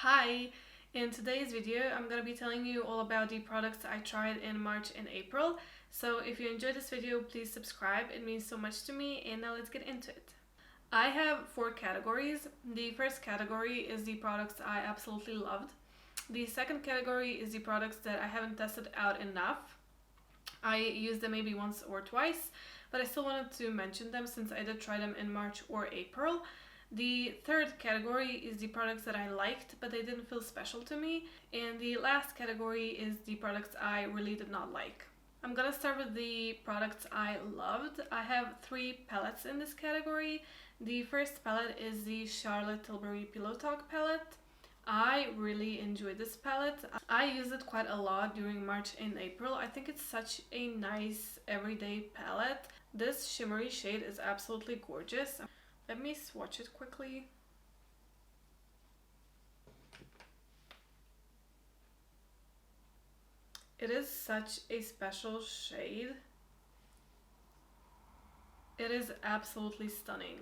Hi! In today's video, I'm gonna be telling you all about the products I tried in March and April. So if you enjoyed this video, please subscribe. It means so much to me, and now let's get into it. I have 4 categories. The first category is the products I absolutely loved. The second category is the products that I haven't tested out enough. I used them maybe once or twice, but I still wanted to mention them since I did try them in March or April. The third category is the products that I liked, but they didn't feel special to me. And the last category is the products I really did not like. I'm gonna start with the products I loved. I have 3 palettes in this category. The first palette is the Charlotte Tilbury Pillow Talk palette. I really enjoyed this palette. I used it quite a lot during March and April. I think it's such a nice everyday palette. This shimmery shade is absolutely gorgeous. Let me swatch it quickly. It is such a special shade. It is absolutely stunning.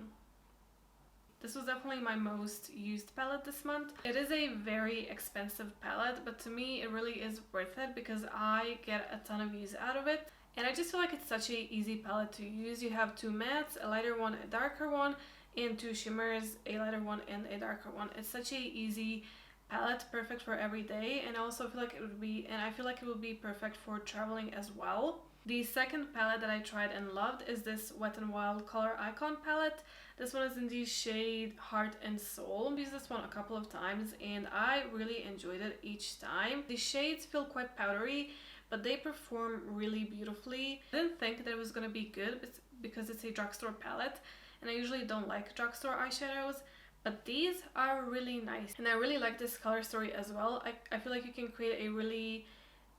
This was definitely my most used palette this month. It is a very expensive palette, but to me it really is worth it because I get a ton of use out of it. And I just feel like it's such an easy palette to use. You have 2 mattes, a lighter one, a darker one, and 2 shimmers, a lighter one and a darker one. It's such a easy palette, perfect for every day, and I also feel like it would be perfect for traveling as well. The second palette that I tried and loved is this Wet n Wild Color Icon palette. This one is in the shade Heart and Soul. I've used this one a couple of times and I really enjoyed it each time. The shades feel quite powdery, but they perform really beautifully. I didn't think that it was going to be good because it's a drugstore palette, and I usually don't like drugstore eyeshadows, but these are really nice. And I really like this color story as well. I feel like you can create a really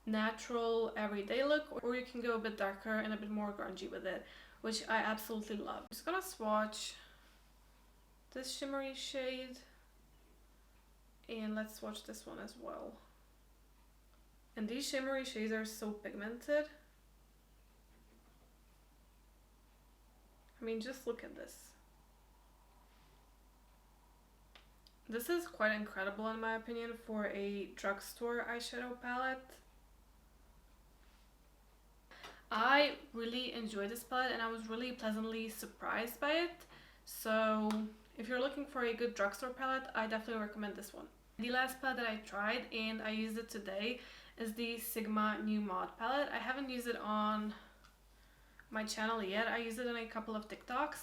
natural everyday look, or you can go a bit darker and a bit more grungy with it, which I absolutely love. I'm just gonna swatch this shimmery shade, and let's swatch this one as well. And these shimmery shades are so pigmented. I mean, just look at this. This is quite incredible in my opinion for a drugstore eyeshadow palette. I really enjoyed this palette and I was really pleasantly surprised by it. So if you're looking for a good drugstore palette, I definitely recommend this one. The last palette that I tried and I used it today is the Sigma New Mod palette. I haven't used it on my channel yet. I used it in a couple of TikToks.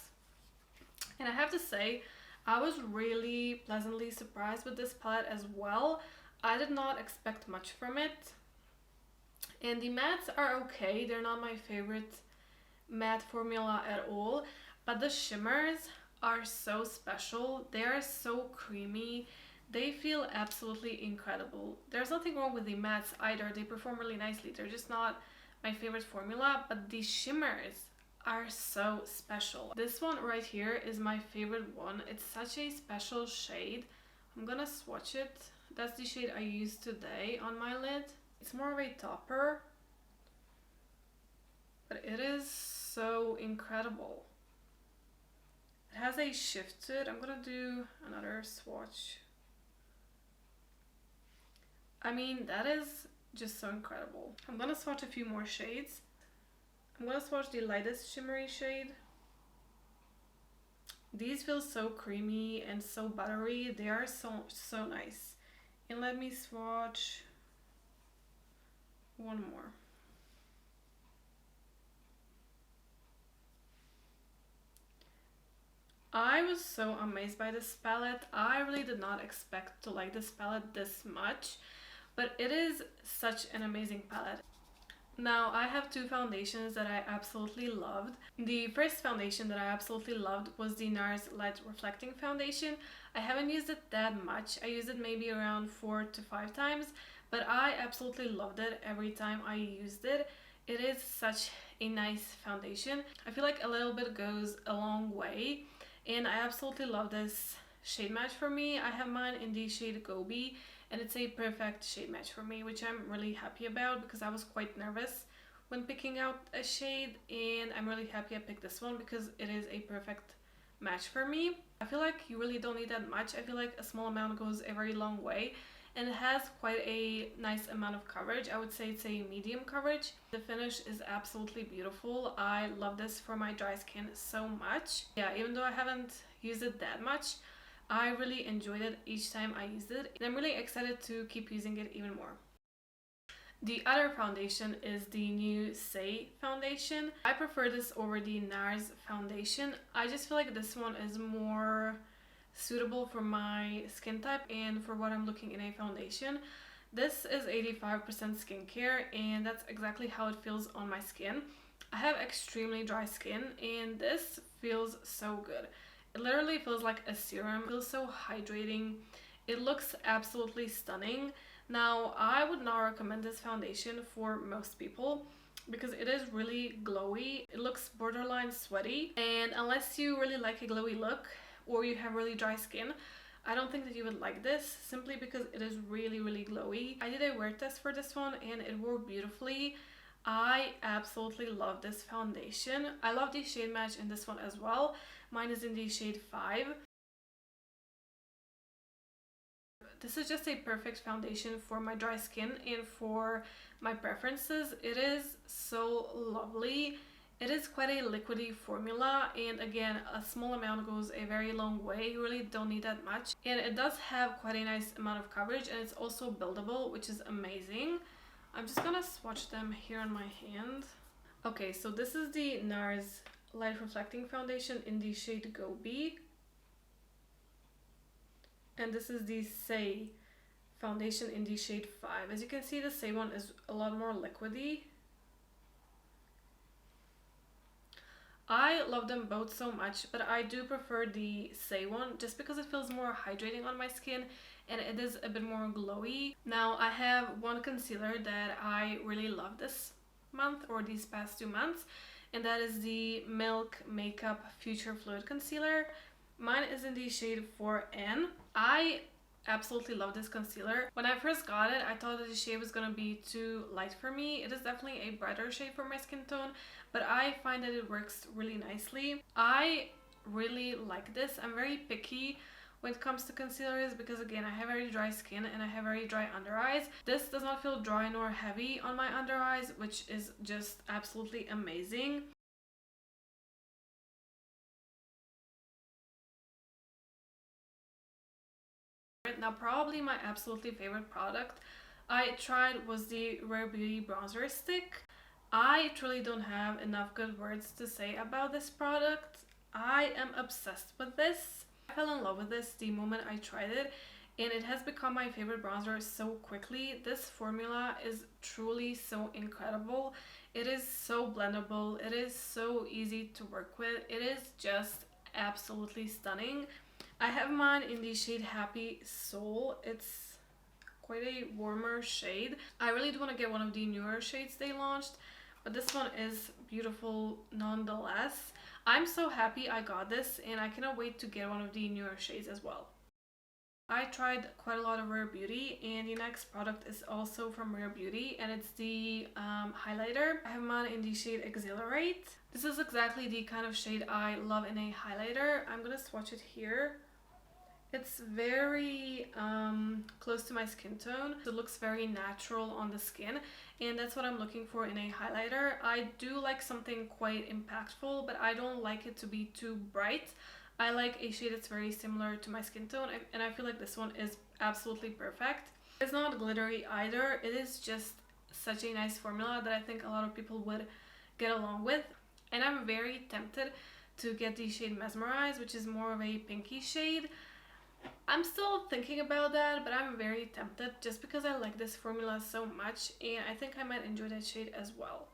And I have to say, I was really pleasantly surprised with this palette as well. I did not expect much from it. And the mattes are okay. They're not my favorite matte formula at all. But the shimmers are so special. They are so creamy. They feel absolutely incredible. There's nothing wrong with the mattes either. They perform really nicely. They're just not my favorite formula. But the shimmers are so special. This one right here is my favorite one. It's such a special shade. I'm gonna swatch it. That's the shade I used today on my lid. It's more of a topper, but it is so incredible. It has a shift to it. I'm gonna do another swatch. I mean, that is just so incredible. I'm gonna swatch a few more shades. I'm gonna swatch the lightest shimmery shade. These feel so creamy and so buttery. They are so nice. And let me swatch one more. I was so amazed by this palette. I really did not expect to like this palette this much, but it is such an amazing palette. Now, I have 2 foundations that I absolutely loved. The first foundation that I absolutely loved was the NARS Light Reflecting Foundation. I haven't used it that much. I used it maybe around 4 to 5 times, but I absolutely loved it every time I used it. It is such a nice foundation. I feel like a little bit goes a long way, and I absolutely love this shade match for me. I have mine in the shade Gobi, and it's a perfect shade match for me, which I'm really happy about because I was quite nervous when picking out a shade, and I'm really happy I picked this one because it is a perfect match for me. I feel like you really don't need that much. I feel like a small amount goes a very long way, and it has quite a nice amount of coverage. I would say it's a medium coverage. The finish is absolutely beautiful. I love this for my dry skin so much. Yeah, even though I haven't used it that much, I really enjoyed it each time I used it, and I'm really excited to keep using it even more. The other foundation is the new Saie foundation. I prefer this over the NARS foundation. I just feel like this one is more suitable for my skin type and for what I'm looking in a foundation. This is 85% skincare, and that's exactly how it feels on my skin. I have extremely dry skin, and this feels so good. It literally feels like a serum. It feels so hydrating. It looks absolutely stunning. Now, I would not recommend this foundation for most people because it is really glowy. It looks borderline sweaty, and unless you really like a glowy look or you have really dry skin, I don't think that you would like this, simply because it is really glowy. I did a wear test for this one and it wore beautifully. I absolutely love this foundation. I love the shade match in this one as well. Mine is in the shade 5. This is just a perfect foundation for my dry skin and for my preferences. It is so lovely. It is quite a liquidy formula, and again, a small amount goes a very long way. You really don't need that much. And it does have quite a nice amount of coverage, and it's also buildable, which is amazing. I'm just gonna swatch them here on my hand. Okay, so this is the NARS Light Reflecting Foundation in the shade Gobi. And this is the Saie foundation in the shade 5. As you can see, the Saie one is a lot more liquidy. I love them both so much, but I do prefer the Saie one just because it feels more hydrating on my skin and it is a bit more glowy. Now, I have one concealer that I really love this month or these past 2 months, and that is the Milk Makeup Future Fluid Concealer. Mine is in the shade 4N. I absolutely love this concealer. When I first got it, I thought that the shade was gonna be too light for me. It is definitely a brighter shade for my skin tone, but I find that it works really nicely. I really like this. I'm very picky when it comes to concealers because, again, I have very dry skin and I have very dry under eyes. This does not feel dry nor heavy on my under eyes, which is just absolutely amazing. Now, probably my absolutely favorite product I tried was the Rare Beauty Bronzer Stick. I truly don't have enough good words to say about this product. I am obsessed with this. I fell in love with this the moment I tried it, and it has become my favorite bronzer so quickly. This formula is truly so incredible. It is so blendable. It is so easy to work with. It is just absolutely stunning. I have mine in the shade Happy Soul. It's quite a warmer shade. I really do want to get one of the newer shades they launched, but this one is beautiful nonetheless. I'm so happy I got this, and I cannot wait to get one of the newer shades as well. I tried quite a lot of Rare Beauty, and the next product is also from Rare Beauty, and it's the highlighter. I have mine in the shade Exhilarate. This is exactly the kind of shade I love in a highlighter. I'm gonna swatch it here. It's very close to my skin tone. It looks very natural on the skin, and that's what I'm looking for in a highlighter. I do like something quite impactful, but I don't like it to be too bright. I like a shade that's very similar to my skin tone, and I feel like this one is absolutely perfect. It's not glittery either. It is just such a nice formula that I think a lot of people would get along with. And I'm very tempted to get the shade Mesmerize, which is more of a pinky shade. I'm still thinking about that, but I'm very tempted just because I like this formula so much, and I think I might enjoy that shade as well.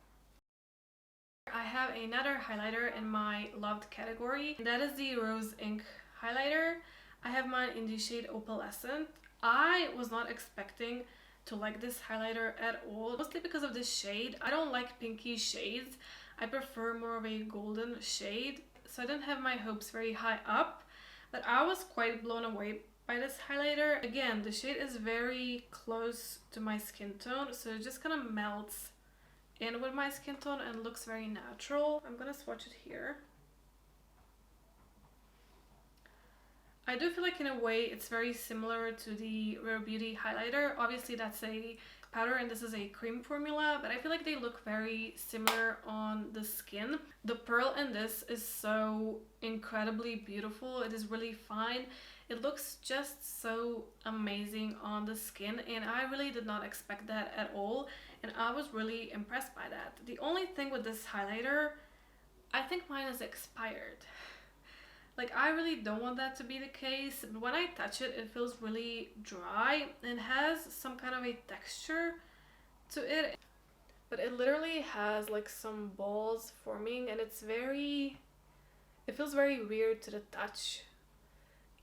I have another highlighter in my loved category, and that is the Rose Ink highlighter. I have mine in the shade Opalescent. I was not expecting to like this highlighter at all, mostly because of this shade. I don't like pinky shades. I prefer more of a golden shade, so I didn't have my hopes very high up. But I was quite blown away by this highlighter. Again, the shade is very close to my skin tone, so it just kind of melts in with my skin tone and looks very natural. I'm gonna swatch it here. I do feel like in a way it's very similar to the Rare Beauty highlighter. Obviously that's a powder and this is a cream formula, but I feel like they look very similar on the skin. The pearl in this is so incredibly beautiful. It is really fine. It looks just so amazing on the skin, and I really did not expect that at all, and I was really impressed by that. The only thing with this highlighter, I think mine is expired. Like, I really don't want that to be the case, but when I touch it, it feels really dry and has some kind of a texture to it. But it literally has like some balls forming, and it feels very weird to the touch.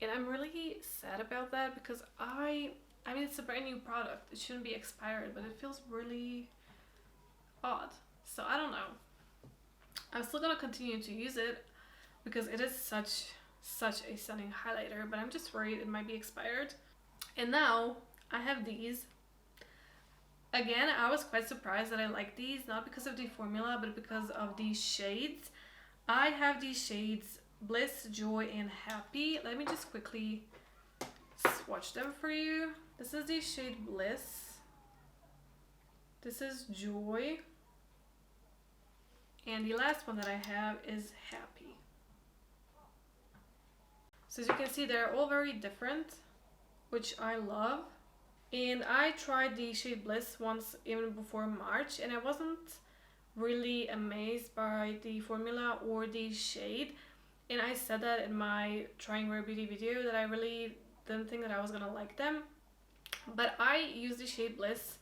And I'm really sad about that because I mean, it's a brand new product. It shouldn't be expired, but it feels really odd. So I don't know. I'm still gonna continue to use it because it is such a stunning highlighter, but I'm just worried it might be expired. And now I have these. Again, I was quite surprised that I like these, not because of the formula, but because of these shades. I have these shades Bliss, Joy, and Happy. Let me just quickly swatch them for you. This is the shade Bliss. This is Joy. And the last one that I have is Happy. So as you can see, they're all very different, which I love. And I tried the shade Bliss once even before March, and I wasn't really amazed by the formula or the shade. And I said that in my trying Rare Beauty video that I really didn't think that I was gonna like them. But I used the shade Bliss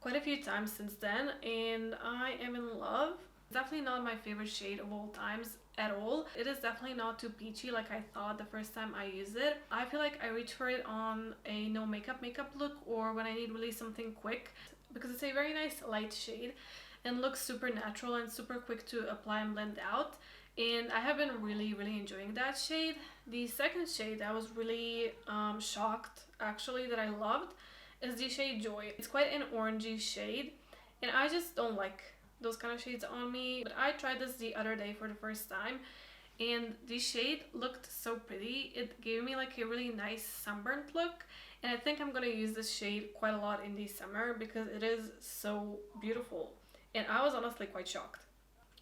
quite a few times since then, and I am in love. It's definitely not my favorite shade of all times at all. It is definitely not too peachy like I thought the first time I used it. I feel like I reach for it on a no makeup look, or when I need really something quick, because it's a very nice light shade and looks super natural and super quick to apply and blend out. And I have been really enjoying that shade. The second shade I was really shocked actually that I loved is the shade Joy. It's quite an orangey shade, and I just don't like those kind of shades on me. But I tried this the other day for the first time, and the shade looked so pretty. It gave me like a really nice sunburnt look, and I think I'm gonna use this shade quite a lot in the summer because it is so beautiful. And I was honestly quite shocked.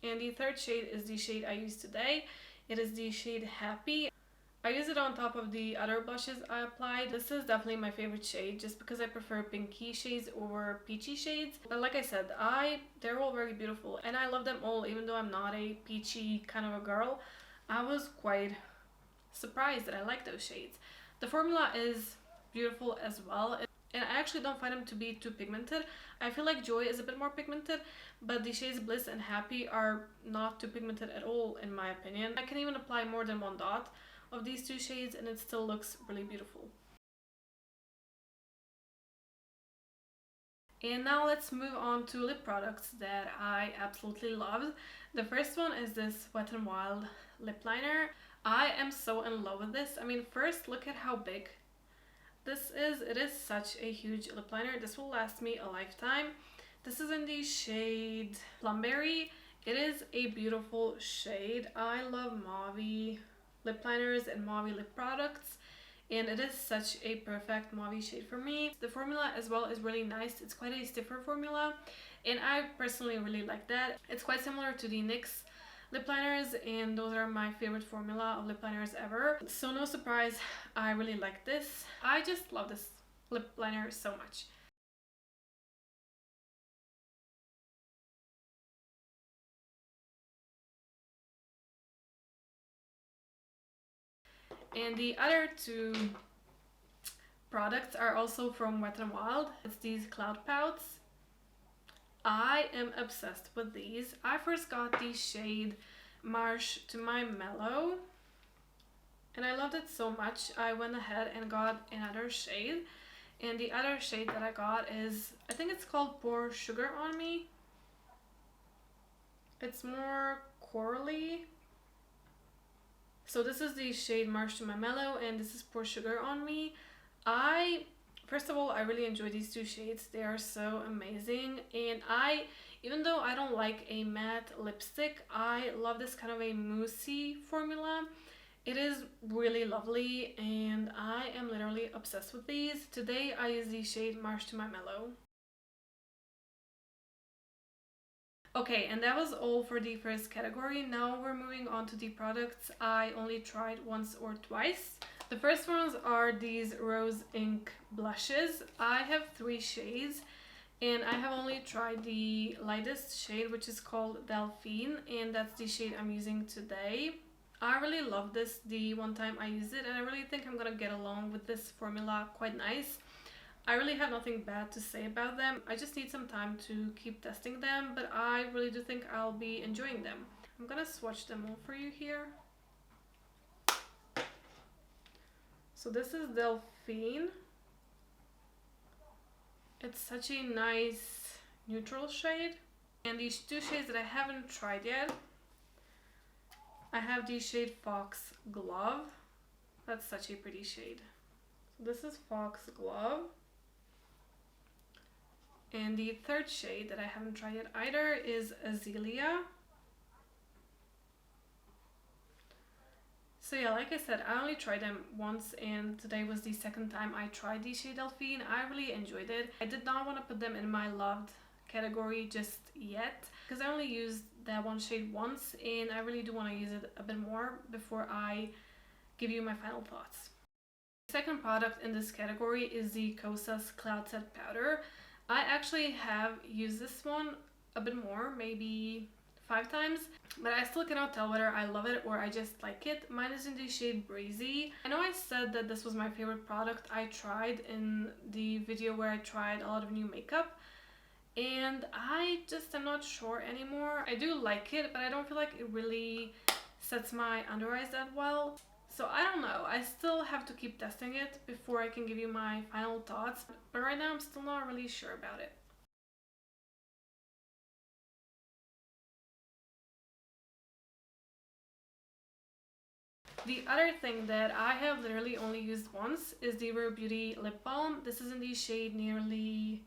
And the third shade is the shade I used today. It is the shade Happy. I use it on top of the other blushes I applied. This is definitely my favorite shade just because I prefer pinky shades over peachy shades. But like I said, they're all very beautiful and I love them all, even though I'm not a peachy kind of a girl. I was quite surprised that I like those shades. The formula is beautiful as well. And I actually don't find them to be too pigmented. I feel like Joy is a bit more pigmented, but the shades Bliss and Happy are not too pigmented at all in my opinion. I can even apply more than one dot of these two shades and it still looks really beautiful. And now let's move on to lip products that I absolutely loved. The first one is this Wet n Wild lip liner. I am so in love with this. I mean, first look at how big this is. It is such a huge lip liner. This will last me a lifetime. This is in the shade Plumberry. It is a beautiful shade. I love mauve lip liners and mauve lip products, and it is such a perfect mauve shade for me. The formula as well is really nice. It's quite a stiffer formula, and I personally really like that. It's quite similar to the NYX lip liners, and those are my favorite formula of lip liners ever. So no surprise, I really like this. I just love this lip liner so much. And the other two products are also from Wet n Wild. It's these cloud pouts. I am obsessed with these. I first got the shade Marsh to my Mallow, and I loved it so much I went ahead and got another shade. And the other shade that I got is, I think it's called Pour Sugar on Me. It's more corally. So this is the shade Marsh to my Mallow, and this is Pour Sugar on Me. First of all, I really enjoy these two shades. They are so amazing, and even though I don't like a matte lipstick, I love this kind of a moussey formula. It is really lovely and I am literally obsessed with these. Today I use the shade Marsh to my Mallow. Okay, and that was all for the first category. Now we're moving on to the products I only tried once or twice. The first ones are these Rose Ink blushes. I have 3 shades and I have only tried the lightest shade, which is called Delphine, and that's the shade I'm using today. I really love this the one time I used it, and I really think I'm gonna get along with this formula quite nice. I really have nothing bad to say about them. I just need some time to keep testing them, but I really do think I'll be enjoying them. I'm gonna swatch them all for you here. So this is Delphine. It's such a nice neutral shade. And these 2 shades that I haven't tried yet, I have the shade Fox Glove. That's such a pretty shade. So this is Fox Glove. And the 3rd shade that I haven't tried yet either is Azalea. So yeah, like I said, I only tried them once and today was the 2nd time I tried the shade Delphine. I really enjoyed it. I did not want to put them in my loved category just yet because I only used that one shade once and I really do want to use it a bit more before I give you my final thoughts. The second product in this category is the Kosas Cloud Set Powder. I actually have used this one a bit more, maybe 5 times, but I still cannot tell whether I love it or I just like it. Mine is in the shade Breezy. I know I said that this was my favorite product I tried in the video where I tried a lot of new makeup, and I just am not sure anymore. I do like it, but I don't feel like it really sets my under eyes that well. So I don't know, I still have to keep testing it before I can give you my final thoughts, but right now I'm still not really sure about it. The other thing that I have literally only used once is the Rare Beauty Lip Balm. This is in the shade Nearly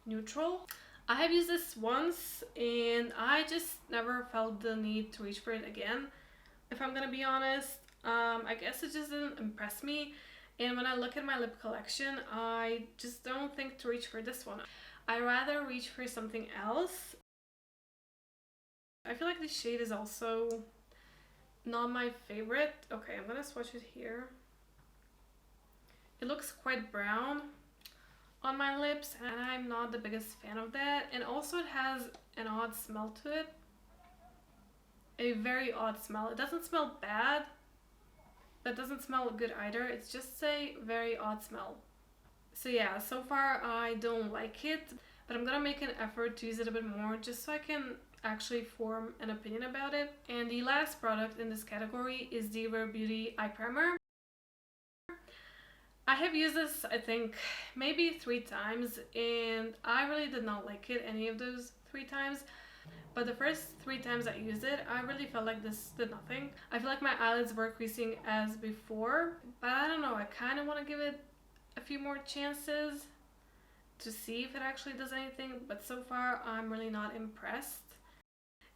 Neutral. I have used this once and I just never felt the need to reach for it again, if I'm gonna be honest. I guess it just didn't impress me, and when I look at my lip collection, I just don't think to reach for this one. I rather reach for something else. I feel like this shade is also not my favorite. Okay, I'm gonna swatch it here. It looks quite brown on my lips and I'm not the biggest fan of that, and also it has an odd smell to it. A very odd smell. It doesn't smell bad, but it doesn't smell good either. It's just a very odd smell. So yeah, so far I don't like it, but I'm gonna make an effort to use it a bit more just so I can actually form an opinion about it. And the last product in this category is the Rare Beauty Eye Primer. I have used this, I think, maybe 3 times, and I really did not like it any of those 3 times. But the first 3 times I used it, I really felt like this did nothing. I feel like my eyelids were creasing as before, but I don't know, I kind of want to give it a few more chances to see if it actually does anything, but so far I'm really not impressed.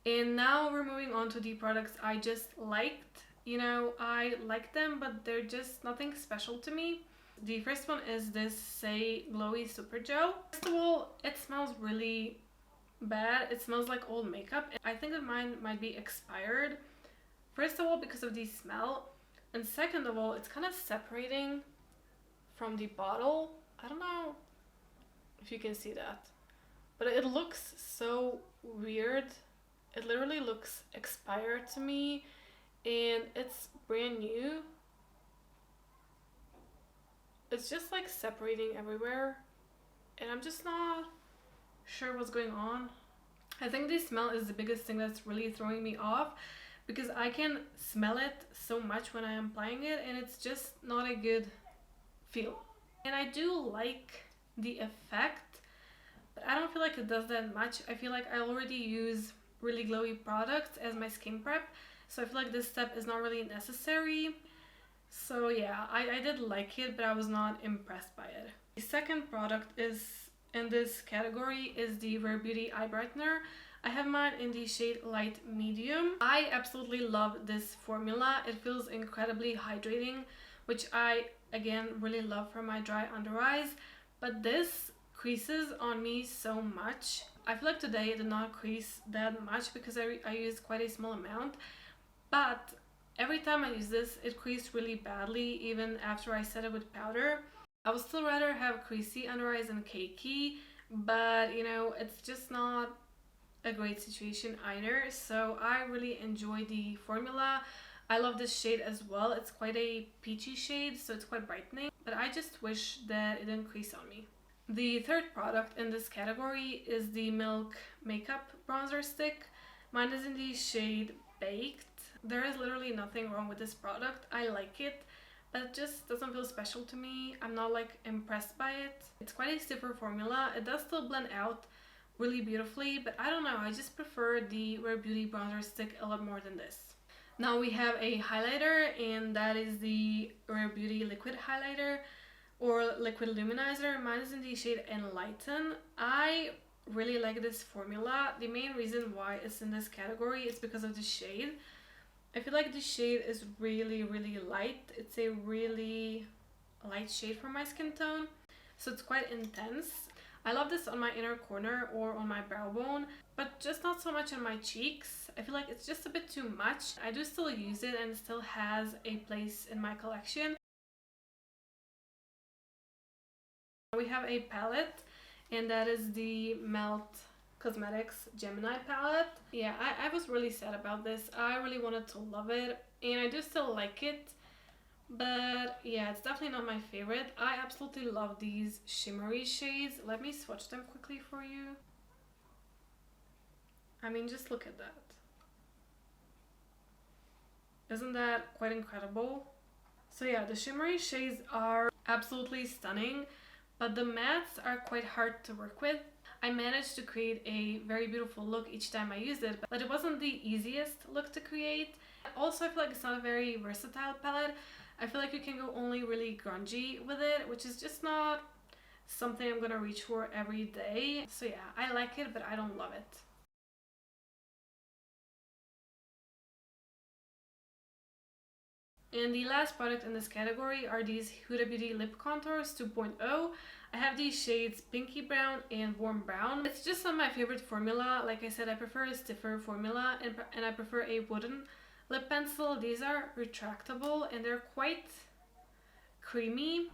And now we're moving on to the products I just liked. You know, I like them, but they're just nothing special to me. The first one is this Saie Glowy Super Gel. First of all, it smells really bad. It smells like old makeup. I think that mine might be expired. First of all, because of the smell, and second of all, it's kind of separating from the bottle. I don't know if you can see that, but it looks so weird. It literally looks expired to me, and it's brand new. It's just like separating everywhere, and I'm just not sure what's going on. I think the smell is the biggest thing that's really throwing me off, because I can smell it so much when I am applying it, and it's just not a good feel. And I do like the effect, but I don't feel like it does that much. I feel like I already use really glowy products as my skin prep, so I feel like this step is not really necessary. So yeah, I did like it, but I was not impressed by it. The second product is in this category is the Rare Beauty Eye Brightener. I have mine in the shade Light Medium. I absolutely love this formula. It feels incredibly hydrating, which I, again, really love for my dry under eyes. But this creases on me so much. I feel like today it did not crease that much because I used quite a small amount. But every time I use this, it creased really badly, even after I set it with powder. I would still rather have creasy under eyes than cakey, but you know, it's just not a great situation either. So I really enjoy the formula. I love this shade as well. It's quite a peachy shade, so it's quite brightening, but I just wish that it didn't crease on me. The third product in this category is the Milk Makeup Bronzer Stick. Mine is in the shade Baked. There is literally nothing wrong with this product. I like it, but it just doesn't feel special to me. I'm not like impressed by it. It's quite a stiffer formula. It does still blend out really beautifully, but I don't know, I just prefer the Rare Beauty bronzer stick a lot more than this. Now we have a highlighter, and that is the Rare Beauty liquid highlighter or liquid luminizer. Mine is in the shade Enlighten. I really like this formula. The main reason why it's in this category is because of the shade. I feel like the shade is really light. It's a really light shade for my skin tone, so it's quite intense. I love this on my inner corner or on my brow bone, but just not so much on my cheeks. I feel like it's just a bit too much. I do still use it and it still has a place in my collection. We have a palette, and that is the Melt Cosmetics Gemini palette. Yeah, I was really sad about this. I really wanted to love it, and I do still like it. But yeah, it's definitely not my favorite. I absolutely love these shimmery shades. Let me swatch them quickly for you. I mean, just look at that. Isn't that quite incredible? So yeah, the shimmery shades are absolutely stunning, but the mattes are quite hard to work with. I managed to create a very beautiful look each time I used it, but it wasn't the easiest look to create. Also, I feel like it's not a very versatile palette. I feel like you can go only really grungy with it, which is just not something I'm gonna reach for every day. So yeah, I like it, but I don't love it. And the last product in this category are these Huda Beauty Lip Contours 2.0. I have these shades Pinky Brown and Warm Brown. It's just not my favorite formula. Like I said, I prefer a stiffer formula, and I prefer a wooden lip pencil. These are retractable and they're quite creamy,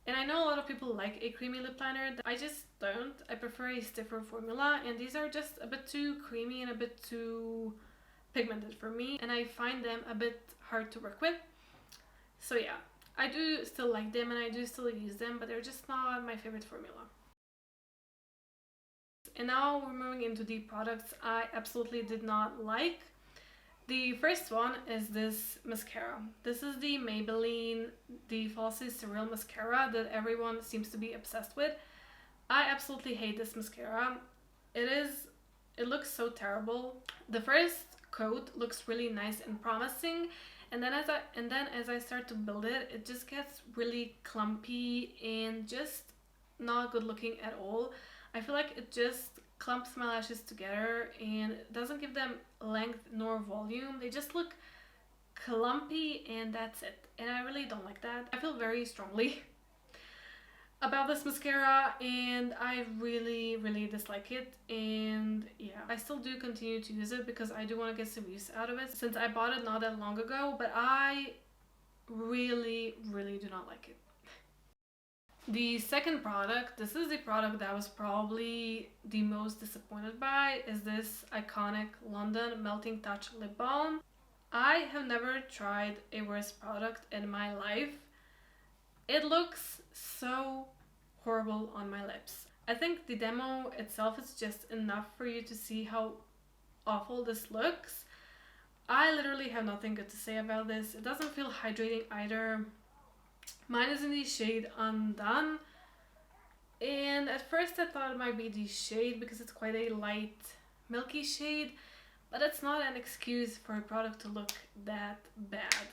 and I know a lot of people like a creamy lip liner. I just don't. I prefer a stiffer formula, and these are just a bit too creamy and a bit too pigmented for me, and I find them a bit hard to work with. So yeah, I do still like them and I do still use them, but they're just not my favorite formula. And now we're moving into the products I absolutely did not like. The first one is this mascara. This is the Maybelline the Falsies Surreal Mascara that everyone seems to be obsessed with. I absolutely hate this mascara. It looks so terrible. The first coat looks really nice and promising, and then as I start to build it, it just gets really clumpy and just not good looking at all. I feel like it just clumps my lashes together and doesn't give them length nor volume. They just look clumpy and that's it, and I really don't like that. I feel very strongly about this mascara and I really dislike it, and yeah, I still do continue to use it because I do want to get some use out of it since I bought it not that long ago, but I really do not like it. The second product, this is the product that I was probably the most disappointed by, is this iconic London Melting Touch Lip Balm. I have never tried a worse product in my life. It looks so horrible on my lips. I think the demo itself is just enough for you to see how awful this looks. I literally have nothing good to say about this. It doesn't feel hydrating either. Mine is in the shade Undone, and at first I thought it might be the shade because it's quite a light milky shade, but it's not an excuse for a product to look that bad.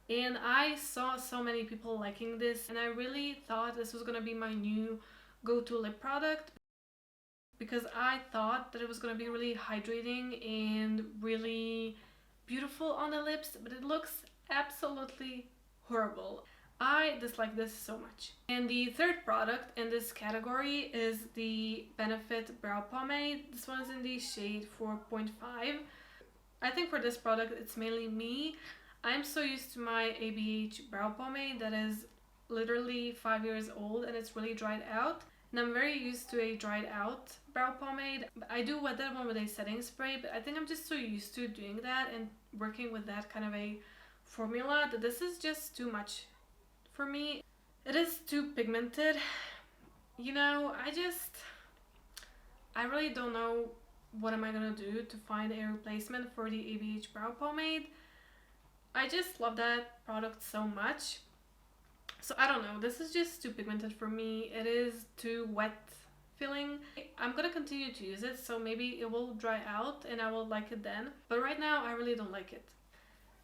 And I saw so many people liking this, and I really thought this was gonna be my new go-to lip product. because I thought that it was going to be really hydrating and really beautiful on the lips, but it looks absolutely horrible. I dislike this so much. And the third product in this category is the Benefit Brow Pomade. This one is in the shade 4.5. I think for this product it's mainly me. I'm so used to my ABH brow pomade that is literally 5 years old and it's really dried out. And I'm very used to a dried out brow pomade. I do wet that one with a setting spray, but I think I'm just so used to doing that and working with that kind of a formula that this is just too much for me. It is too pigmented. You know, I really don't know what am I gonna do to find a replacement for the ABH brow pomade. I just love that product so much. So I don't know, this is just too pigmented for me. It is too wet feeling. I'm gonna continue to use it, so maybe it will dry out and I will like it then. But right now I really don't like it.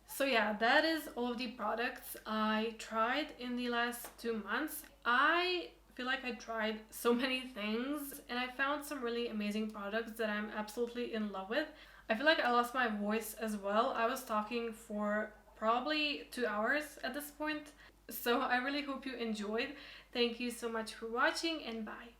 So yeah, that is all of the products I tried in the last 2 months. I feel like I tried so many things and I found some really amazing products that I'm absolutely in love with. I feel like I lost my voice as well. I was talking for probably 2 hours at this point. So I really hope you enjoyed. Thank you so much for watching and bye.